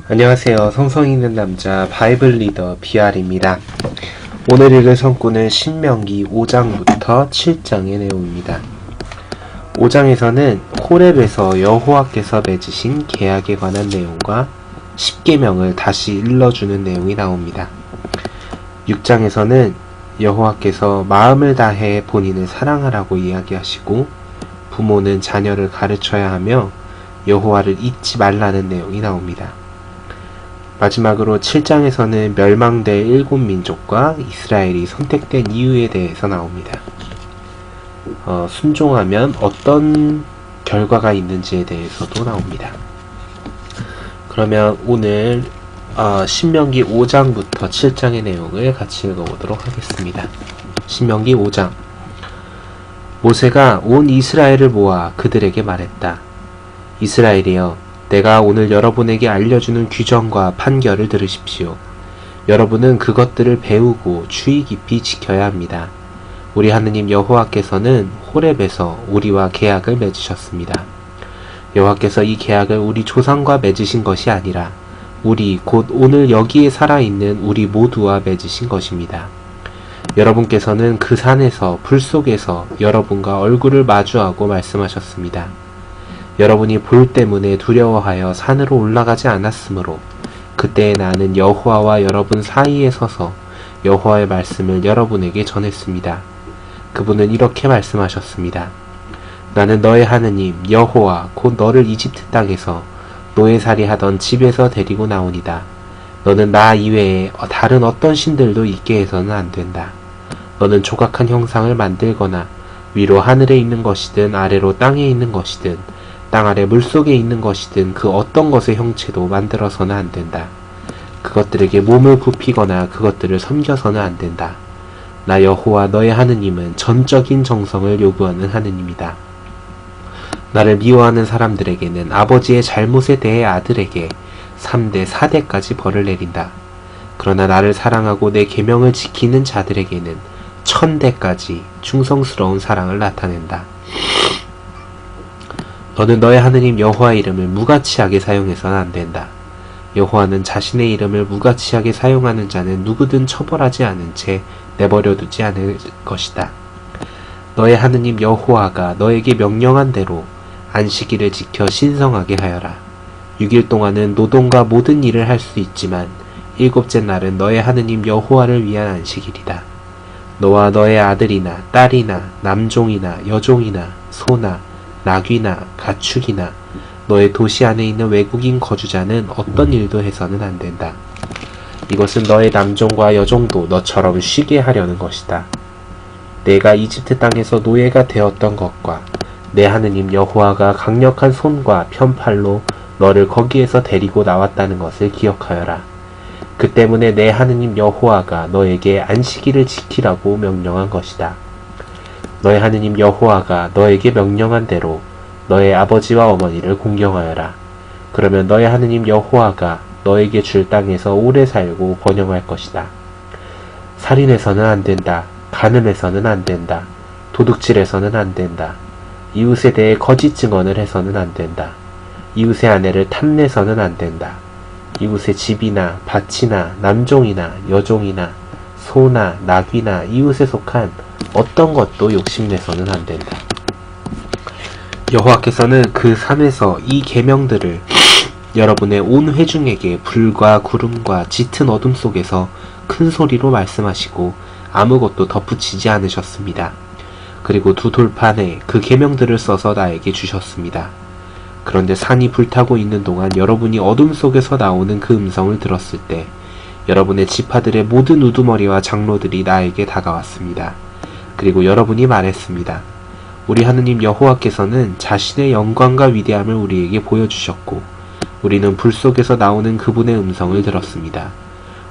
안녕하세요. 성성 있는 남자 바이블 리더 BR입니다. 오늘 읽을 성구는 신명기 5장부터 7장의 내용입니다. 5장에서는 호렙에서 여호와께서 맺으신 계약에 관한 내용과 10계명을 다시 일러주는 내용이 나옵니다. 6장에서는 여호와께서 마음을 다해 본인을 사랑하라고 이야기하시고 부모는 자녀를 가르쳐야 하며 여호와를 잊지 말라는 내용이 나옵니다. 마지막으로 7장에서는 멸망될 7민족과 이스라엘이 선택된 이유에 대해서 나옵니다. 순종하면 어떤 결과가 있는지에 대해서도 나옵니다. 그러면 오늘 신명기 5장부터 7장의 내용을 같이 읽어보도록 하겠습니다. 신명기 5장. 모세가 온 이스라엘을 모아 그들에게 말했다. 이스라엘이여, 내가 오늘 여러분에게 알려주는 규정과 판결을 들으십시오. 여러분은 그것들을 배우고 주의 깊이 지켜야 합니다. 우리 하느님 여호와께서는 호렙에서 우리와 계약을 맺으셨습니다. 여호와께서 이 계약을 우리 조상과 맺으신 것이 아니라 우리 곧 오늘 여기에 살아있는 우리 모두와 맺으신 것입니다. 여러분께서는 그 산에서 불 속에서 여러분과 얼굴을 마주하고 말씀하셨습니다. 여러분이 볼 때문에 두려워하여 산으로 올라가지 않았으므로 그때 나는 여호와와 여러분 사이에 서서 여호와의 말씀을 여러분에게 전했습니다. 그분은 이렇게 말씀하셨습니다. 나는 너의 하느님 여호와 곧 너를 이집트 땅에서 노예살이 하던 집에서 데리고 나오니다. 너는 나 이외에 다른 어떤 신들도 있게 해서는 안 된다. 너는 조각한 형상을 만들거나 위로 하늘에 있는 것이든 아래로 땅에 있는 것이든 땅 아래 물속에 있는 것이든 그 어떤 것의 형체도 만들어서는 안 된다. 그것들에게 몸을 굽히거나 그것들을 섬겨서는 안 된다. 나 여호와 너의 하느님은 전적인 정성을 요구하는 하느님이다. 나를 미워하는 사람들에게는 아버지의 잘못에 대해 아들에게 3대 4대까지 벌을 내린다. 그러나 나를 사랑하고 내 계명을 지키는 자들에게는 1000대까지 충성스러운 사랑을 나타낸다. 너는 너의 하느님 여호와의 이름을 무가치하게 사용해서는 안 된다. 여호와는 자신의 이름을 무가치하게 사용하는 자는 누구든 처벌하지 않은 채 내버려두지 않을 것이다. 너의 하느님 여호와가 너에게 명령한 대로 안식일을 지켜 신성하게 하여라. 6일 동안은 노동과 모든 일을 할 수 있지만 7째 날은 너의 하느님 여호와를 위한 안식일이다. 너와 너의 아들이나 딸이나 남종이나 여종이나 소나 나귀나 가축이나 너의 도시 안에 있는 외국인 거주자는 어떤 일도 해서는 안 된다. 이것은 너의 남종과 여종도 너처럼 쉬게 하려는 것이다. 내가 이집트 땅에서 노예가 되었던 것과 내 하느님 여호와가 강력한 손과 편팔로 너를 거기에서 데리고 나왔다는 것을 기억하여라. 그 때문에 내 하느님 여호와가 너에게 안식일을 지키라고 명령한 것이다. 너의 하느님 여호와가 너에게 명령한 대로 너의 아버지와 어머니를 공경하여라. 그러면 너의 하느님 여호와가 너에게 줄 땅에서 오래 살고 번영할 것이다. 살인해서는 안 된다. 간음해서는 안 된다. 도둑질해서는 안 된다. 이웃에 대해 거짓 증언을 해서는 안 된다. 이웃의 아내를 탐내서는 안 된다. 이웃의 집이나 밭이나 남종이나 여종이나 소나 나귀나 이웃에 속한 어떤 것도 욕심내서는 안 된다. 여호와께서는 그 산에서 이 계명들을 여러분의 온 회중에게 불과 구름과 짙은 어둠 속에서 큰 소리로 말씀하시고 아무것도 덧붙이지 않으셨습니다. 그리고 두 돌판에 그 계명들을 써서 나에게 주셨습니다. 그런데 산이 불타고 있는 동안 여러분이 어둠 속에서 나오는 그 음성을 들었을 때 여러분의 지파들의 모든 우두머리와 장로들이 나에게 다가왔습니다. 그리고 여러분이 말했습니다. 우리 하느님 여호와께서는 자신의 영광과 위대함을 우리에게 보여주셨고 우리는 불 속에서 나오는 그분의 음성을 들었습니다.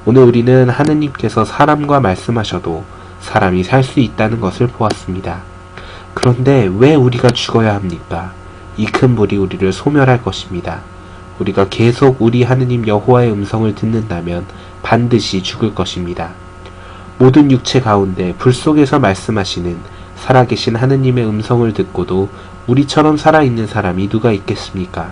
오늘 우리는 하느님께서 사람과 말씀하셔도 사람이 살 수 있다는 것을 보았습니다. 그런데 왜 우리가 죽어야 합니까? 이 큰 불이 우리를 소멸할 것입니다. 우리가 계속 우리 하느님 여호와의 음성을 듣는다면 반드시 죽을 것입니다. 모든 육체 가운데 불 속에서 말씀하시는 살아계신 하느님의 음성을 듣고도 우리처럼 살아있는 사람이 누가 있겠습니까?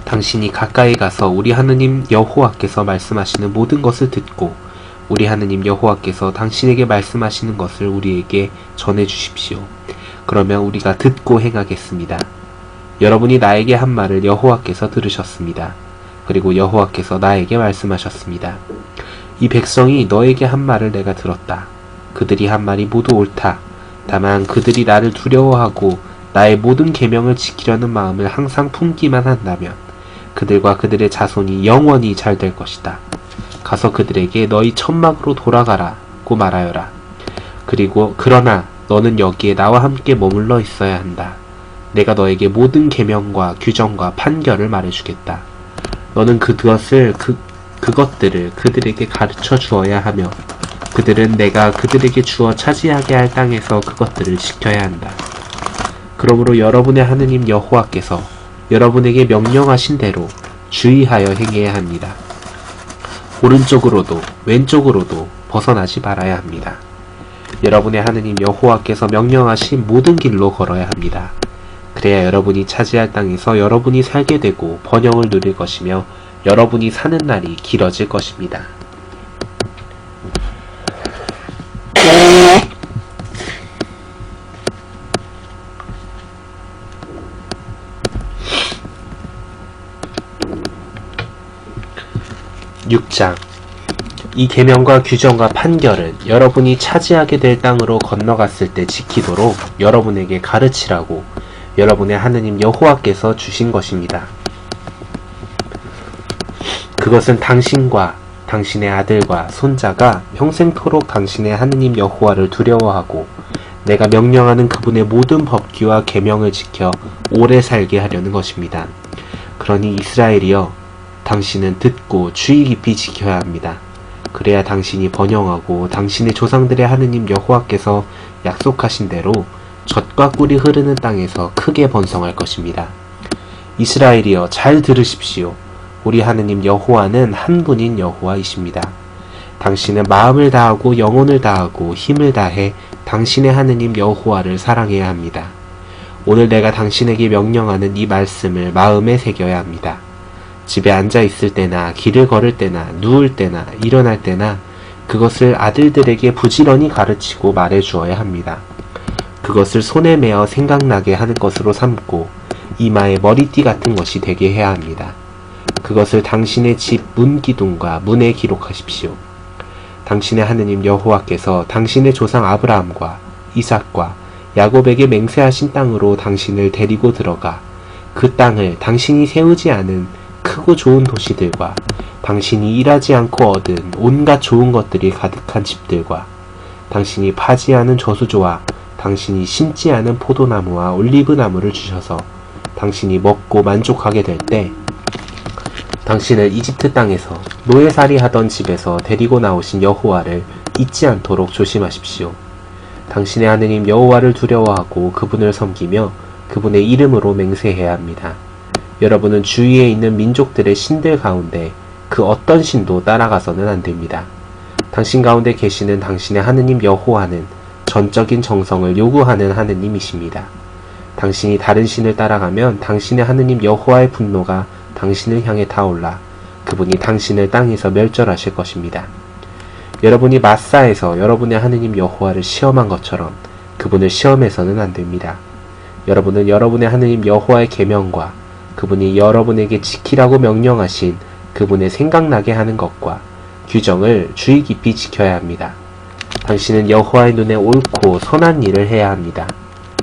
당신이 가까이 가서 우리 하느님 여호와께서 말씀하시는 모든 것을 듣고 우리 하느님 여호와께서 당신에게 말씀하시는 것을 우리에게 전해 주십시오. 그러면 우리가 듣고 행하겠습니다. 여러분이 나에게 한 말을 여호와께서 들으셨습니다. 그리고 여호와께서 나에게 말씀하셨습니다. 이 백성이 너에게 한 말을 내가 들었다. 그들이 한 말이 모두 옳다. 다만 그들이 나를 두려워하고 나의 모든 계명을 지키려는 마음을 항상 품기만 한다면 그들과 그들의 자손이 영원히 잘 될 것이다. 가서 그들에게 너희 천막으로 돌아가라고 말하여라. 그러나 너는 여기에 나와 함께 머물러 있어야 한다. 내가 너에게 모든 계명과 규정과 판결을 말해주겠다. 너는 그것들을 그들에게 가르쳐 주어야 하며 그들은 내가 그들에게 주어 차지하게 할 땅에서 그것들을 지켜야 한다. 그러므로 여러분의 하느님 여호와께서 여러분에게 명령하신 대로 주의하여 행해야 합니다. 오른쪽으로도 왼쪽으로도 벗어나지 말아야 합니다. 여러분의 하느님 여호와께서 명령하신 모든 길로 걸어야 합니다. 그래야 여러분이 차지할 땅에서 여러분이 살게 되고 번영을 누릴 것이며 여러분이 사는 날이 길어질 것입니다. (6장) 이 계명과 규정과 판결은 여러분이 차지하게 될 땅으로 건너갔을 때 지키도록 여러분에게 가르치라고 여러분의 하느님 여호와께서 주신 것입니다. 그것은 당신과 당신의 아들과 손자가 평생토록 당신의 하느님 여호와를 두려워하고 내가 명령하는 그분의 모든 법규와 계명을 지켜 오래 살게 하려는 것입니다. 그러니 이스라엘이여, 당신은 듣고 주의 깊이 지켜야 합니다. 그래야 당신이 번영하고 당신의 조상들의 하느님 여호와께서 약속하신 대로 젖과 꿀이 흐르는 땅에서 크게 번성할 것입니다. 이스라엘이여, 잘 들으십시오. 우리 하느님 여호와는 한 분인 여호와이십니다. 당신은 마음을 다하고 영혼을 다하고 힘을 다해 당신의 하느님 여호와를 사랑해야 합니다. 오늘 내가 당신에게 명령하는 이 말씀을 마음에 새겨야 합니다. 집에 앉아 있을 때나 길을 걸을 때나 누울 때나 일어날 때나 그것을 아들들에게 부지런히 가르치고 말해 주어야 합니다. 그것을 손에 메어 생각나게 하는 것으로 삼고 이마에 머리띠 같은 것이 되게 해야 합니다. 그것을 당신의 집 문기둥과 문에 기록하십시오. 당신의 하느님 여호와께서 당신의 조상 아브라함과 이삭과 야곱에게 맹세하신 땅으로 당신을 데리고 들어가 그 땅을 당신이 세우지 않은 크고 좋은 도시들과 당신이 일하지 않고 얻은 온갖 좋은 것들이 가득한 집들과 당신이 파지 않은 저수조와 당신이 심지 않은 포도나무와 올리브나무를 주셔서 당신이 먹고 만족하게 될 때 당신을 이집트 땅에서 노예살이 하던 집에서 데리고 나오신 여호와를 잊지 않도록 조심하십시오. 당신의 하느님 여호와를 두려워하고 그분을 섬기며 그분의 이름으로 맹세해야 합니다. 여러분은 주위에 있는 민족들의 신들 가운데 그 어떤 신도 따라가서는 안 됩니다. 당신 가운데 계시는 당신의 하느님 여호와는 전적인 정성을 요구하는 하느님이십니다. 당신이 다른 신을 따라가면 당신의 하느님 여호와의 분노가 당신을 향해 타올라 그분이 당신을 땅에서 멸절하실 것입니다. 여러분이 마사에서 여러분의 하느님 여호와를 시험한 것처럼 그분을 시험해서는 안 됩니다. 여러분은 여러분의 하느님 여호와의 계명과 그분이 여러분에게 지키라고 명령하신 그분의 생각나게 하는 것과 규정을 주의 깊이 지켜야 합니다. 당신은 여호와의 눈에 옳고 선한 일을 해야 합니다.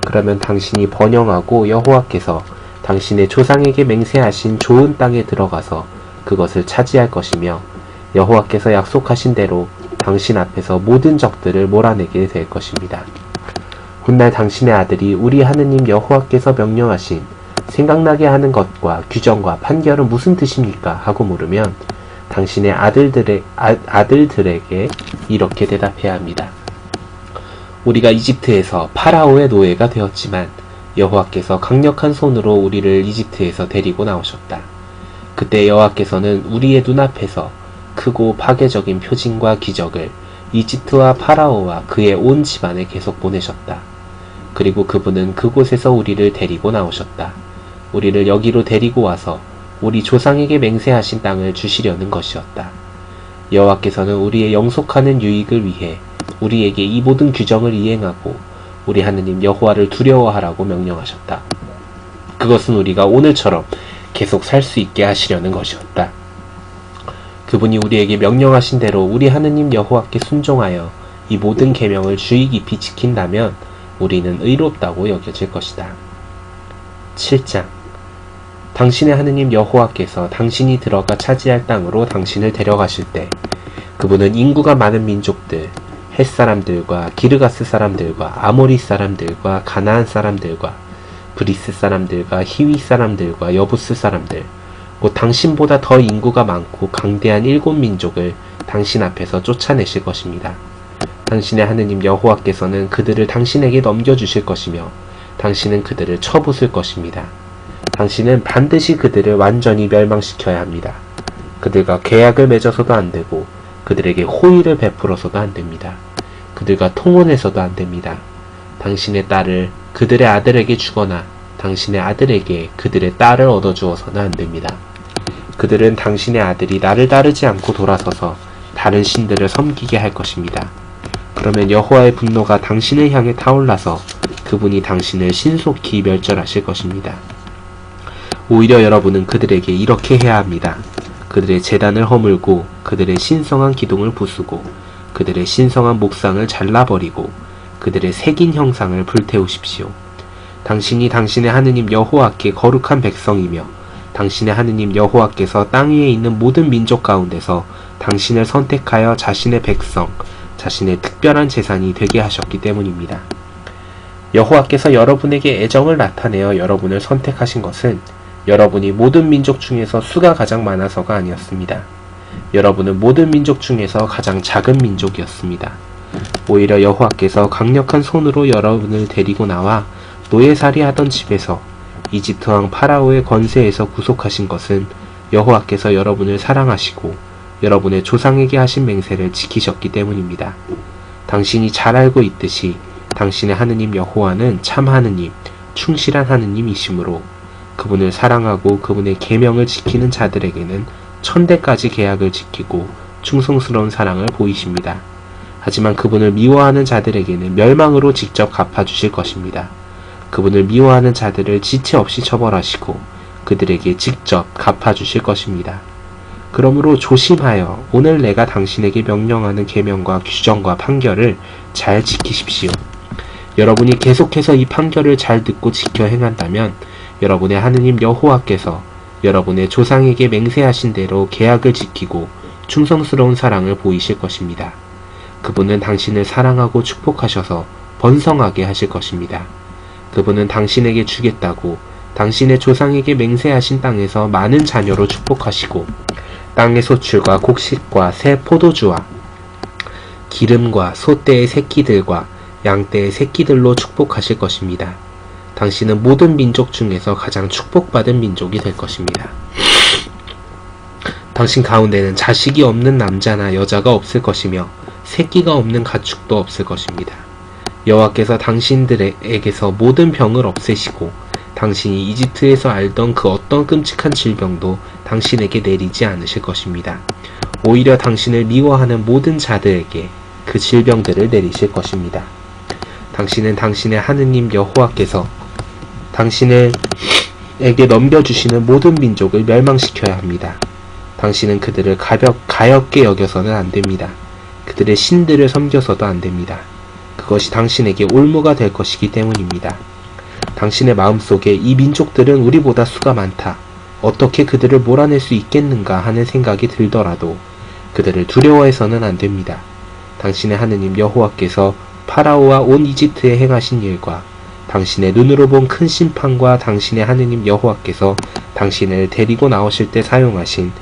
그러면 당신이 번영하고 여호와께서 당신의 조상에게 맹세하신 좋은 땅에 들어가서 그것을 차지할 것이며 여호와께서 약속하신 대로 당신 앞에서 모든 적들을 몰아내게 될 것입니다. 훗날 당신의 아들이 우리 하느님 여호와께서 명령하신 생각나게 하는 것과 규정과 판결은 무슨 뜻입니까? 하고 물으면 당신의 아들들에게 이렇게 대답해야 합니다. 우리가 이집트에서 파라오의 노예가 되었지만 여호와께서 강력한 손으로 우리를 이집트에서 데리고 나오셨다. 그때 여호와께서는 우리의 눈앞에서 크고 파괴적인 표징과 기적을 이집트와 파라오와 그의 온 집안에 계속 보내셨다. 그리고 그분은 그곳에서 우리를 데리고 나오셨다. 우리를 여기로 데리고 와서 우리 조상에게 맹세하신 땅을 주시려는 것이었다. 여호와께서는 우리의 영속하는 유익을 위해 우리에게 이 모든 규정을 이행하고 우리 하느님 여호와를 두려워하라고 명령하셨다. 그것은 우리가 오늘처럼 계속 살 수 있게 하시려는 것이었다. 그분이 우리에게 명령하신 대로 우리 하느님 여호와께 순종하여 이 모든 계명을 주의 깊이 지킨다면 우리는 의롭다고 여겨질 것이다. 7장. 당신의 하느님 여호와께서 당신이 들어가 차지할 땅으로 당신을 데려가실 때 그분은 인구가 많은 민족들, 헷 사람들과 기르가스 사람들과 아모리 사람들과 가나안 사람들과 브리스 사람들과 히위 사람들과 여부스 사람들, 곧 당신보다 더 인구가 많고 강대한 7민족을 당신 앞에서 쫓아내실 것입니다. 당신의 하느님 여호와께서는 그들을 당신에게 넘겨주실 것이며 당신은 그들을 쳐부술 것입니다. 당신은 반드시 그들을 완전히 멸망시켜야 합니다. 그들과 계약을 맺어서도 안되고 그들에게 호의를 베풀어서도 안됩니다. 그들과 통혼해서도 안됩니다. 당신의 딸을 그들의 아들에게 주거나 당신의 아들에게 그들의 딸을 얻어주어서는 안됩니다. 그들은 당신의 아들이 나를 따르지 않고 돌아서서 다른 신들을 섬기게 할 것입니다. 그러면 여호와의 분노가 당신을 향해 타올라서 그분이 당신을 신속히 멸절하실 것입니다. 오히려 여러분은 그들에게 이렇게 해야 합니다. 그들의 제단을 허물고 그들의 신성한 기둥을 부수고 그들의 신성한 목상을 잘라버리고 그들의 새긴 형상을 불태우십시오. 당신이 당신의 하느님 여호와께 거룩한 백성이며 당신의 하느님 여호와께서 땅 위에 있는 모든 민족 가운데서 당신을 선택하여 자신의 백성, 자신의 특별한 재산이 되게 하셨기 때문입니다. 여호와께서 여러분에게 애정을 나타내어 여러분을 선택하신 것은 여러분이 모든 민족 중에서 수가 가장 많아서가 아니었습니다. 여러분은 모든 민족 중에서 가장 작은 민족이었습니다. 오히려 여호와께서 강력한 손으로 여러분을 데리고 나와 노예살이 하던 집에서 이집트 왕 파라오의 권세에서 구속하신 것은 여호와께서 여러분을 사랑하시고 여러분의 조상에게 하신 맹세를 지키셨기 때문입니다. 당신이 잘 알고 있듯이 당신의 하느님 여호와는 참 하느님, 충실한 하느님이시므로 그분을 사랑하고 그분의 계명을 지키는 자들에게는 천대까지 계약을 지키고 충성스러운 사랑을 보이십니다. 하지만 그분을 미워하는 자들에게는 멸망으로 직접 갚아주실 것입니다. 그분을 미워하는 자들을 지체 없이 처벌하시고 그들에게 직접 갚아주실 것입니다. 그러므로 조심하여 오늘 내가 당신에게 명령하는 계명과 규정과 판결을 잘 지키십시오. 여러분이 계속해서 이 판결을 잘 듣고 지켜 행한다면 여러분의 하느님 여호와께서 여러분의 조상에게 맹세하신 대로 계약을 지키고 충성스러운 사랑을 보이실 것입니다. 그분은 당신을 사랑하고 축복하셔서 번성하게 하실 것입니다. 그분은 당신에게 주겠다고 당신의 조상에게 맹세하신 땅에서 많은 자녀로 축복하시고 땅의 소출과 곡식과 새 포도주와 기름과 소떼의 새끼들과 양떼의 새끼들로 축복하실 것입니다. 당신은 모든 민족 중에서 가장 축복받은 민족이 될 것입니다. 당신 가운데는 자식이 없는 남자나 여자가 없을 것이며 새끼가 없는 가축도 없을 것입니다. 여호와께서 당신들에게서 모든 병을 없애시고 당신이 이집트에서 알던 그 어떤 끔찍한 질병도 당신에게 내리지 않으실 것입니다. 오히려 당신을 미워하는 모든 자들에게 그 질병들을 내리실 것입니다. 당신은 당신의 하느님 여호와께서 당신에게 넘겨주시는 모든 민족을 멸망시켜야 합니다. 당신은 그들을 가볍게 여겨서는 안됩니다. 그들의 신들을 섬겨서도 안됩니다. 그것이 당신에게 올무가 될 것이기 때문입니다. 당신의 마음속에 이 민족들은 우리보다 수가 많다. 어떻게 그들을 몰아낼 수 있겠는가 하는 생각이 들더라도 그들을 두려워해서는 안됩니다. 당신의 하느님 여호와께서 파라오와 온 이집트에 행하신 일과 당신의 눈으로 본 큰 심판과 당신의 하느님 여호와께서 당신을 데리고 나오실 때 사용하신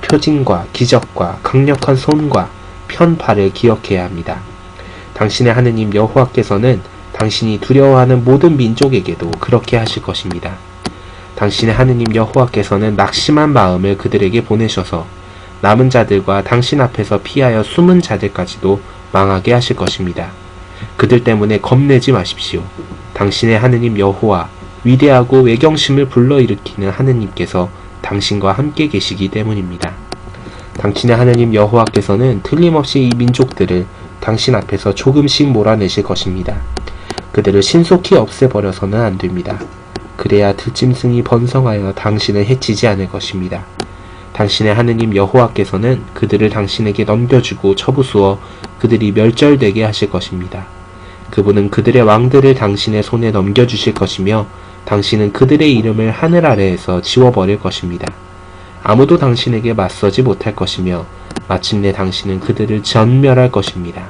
표징과 기적과 강력한 손과 편팔을 기억해야 합니다. 당신의 하느님 여호와께서는 당신이 두려워하는 모든 민족에게도 그렇게 하실 것입니다. 당신의 하느님 여호와께서는 낙심한 마음을 그들에게 보내셔서 남은 자들과 당신 앞에서 피하여 숨은 자들까지도 망하게 하실 것입니다. 그들 때문에 겁내지 마십시오. 당신의 하느님 여호와, 위대하고 외경심을 불러일으키는 하느님께서 당신과 함께 계시기 때문입니다. 당신의 하나님 여호와께서는 틀림없이 이 민족들을 당신 앞에서 조금씩 몰아내실 것입니다. 그들을 신속히 없애버려서는 안 됩니다. 그래야 들짐승이 번성하여 당신을 해치지 않을 것입니다. 당신의 하느님 여호와께서는 그들을 당신에게 넘겨주고 쳐부수어 그들이 멸절되게 하실 것입니다. 그분은 그들의 왕들을 당신의 손에 넘겨주실 것이며 당신은 그들의 이름을 하늘 아래에서 지워버릴 것입니다. 아무도 당신에게 맞서지 못할 것이며 마침내 당신은 그들을 전멸할 것입니다.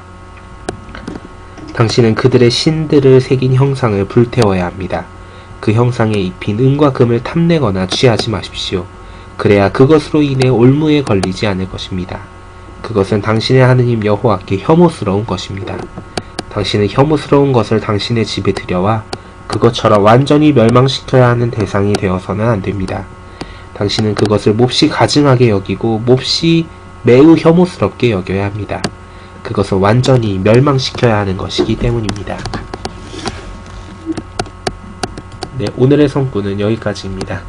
당신은 그들의 신들을 새긴 형상을 불태워야 합니다. 그 형상에 입힌 은과 금을 탐내거나 취하지 마십시오. 그래야 그것으로 인해 올무에 걸리지 않을 것입니다. 그것은 당신의 하느님 여호와께 혐오스러운 것입니다. 당신은 혐오스러운 것을 당신의 집에 들여와 그것처럼 완전히 멸망시켜야 하는 대상이 되어서는 안 됩니다. 당신은 그것을 몹시 가증하게 여기고 몹시 매우 혐오스럽게 여겨야 합니다. 그것은 완전히 멸망시켜야 하는 것이기 때문입니다. 네, 오늘의 성구는 여기까지입니다.